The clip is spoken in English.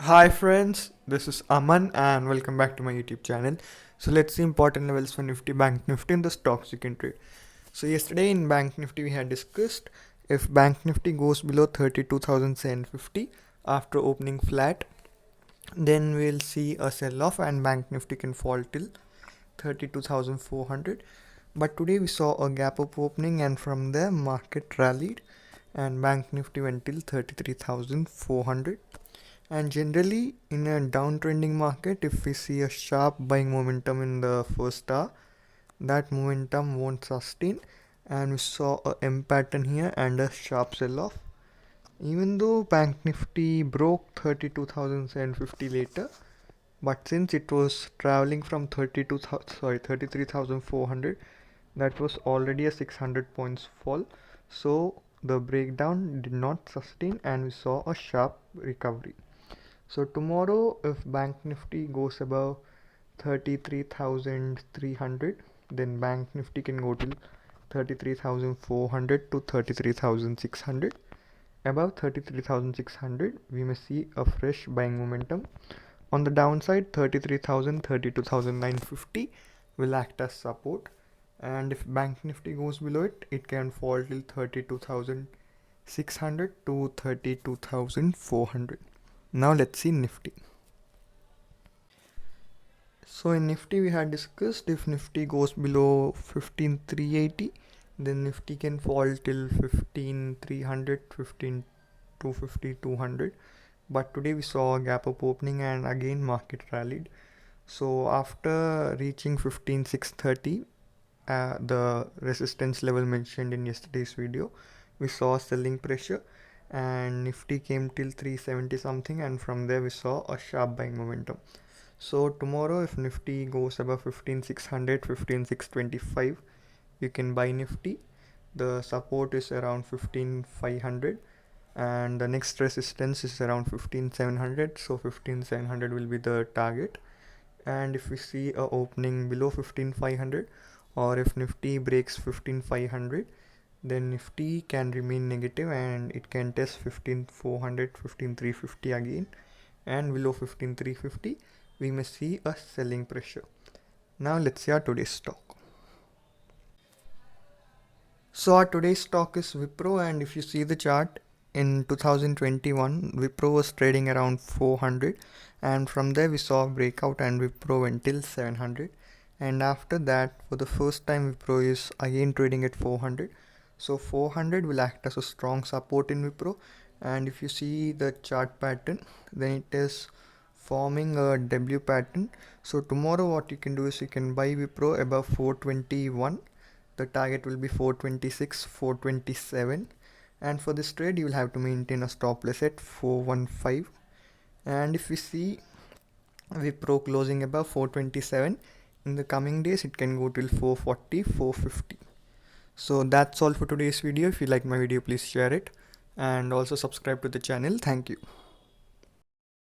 Hi friends, this is Aman and welcome back to my YouTube channel. So let's see important levels for Nifty, Bank Nifty and the stocks you can trade. So yesterday in Bank Nifty we had discussed if Bank Nifty goes below 32,750 after opening flat, then we'll see a sell off and Bank Nifty can fall till 32,400. But today we saw a gap up opening and from there market rallied and Bank Nifty went till 33,400. And generally, in a downtrending market, if we see a sharp buying momentum in the first hour, that momentum won't sustain. And we saw a M pattern here and a sharp sell off. Even though Bank Nifty broke 32,750 later, but since it was traveling from 33,400, that was already a 600 points fall. So the breakdown did not sustain and we saw a sharp recovery. So tomorrow if Bank Nifty goes above 33,300, then Bank Nifty can go till 33,400 to 33,600. Above 33,600 we may see a fresh buying momentum. On the downside 33,000, 32,950 will act as support, and if Bank Nifty goes below it, it can fall till 32,600 to 32,400. Now let's see Nifty. So in Nifty we had discussed if Nifty goes below 15,380, then Nifty can fall till 15,300, 15,250, 200. But today we saw a gap up opening and again market rallied. So after reaching 15,630, the resistance level mentioned in yesterday's video, we saw selling pressure and Nifty came till 370 something, and from there we saw a sharp buying momentum. So tomorrow if Nifty goes above 15,600, 15,625, you can buy Nifty. The support is around 15,500 and the next resistance is around 15,700, so 15,700 will be the target. And if we see a opening below 15,500, or if Nifty breaks 15,500, then Nifty can remain negative and it can test 15,400, 15,350 again, and below 15,350 we may see a selling pressure. Now let's see our today's stock. So our today's stock is WIPRO, and if you see the chart, in 2021 WIPRO was trading around 400, and from there we saw a breakout and WIPRO went till 700, and after that for the first time WIPRO is again trading at 400. So 400 will act as a strong support in WIPRO, and if you see the chart pattern, then it is forming a W pattern. So tomorrow what you can do is you can buy WIPRO above 421. The target will be 426, 427, and for this trade you will have to maintain a stop loss at 415. And if we see WIPRO closing above 427, in the coming days it can go till 440, 450. So that's all for today's video. If you like my video, please share it and also subscribe to the channel. Thank you.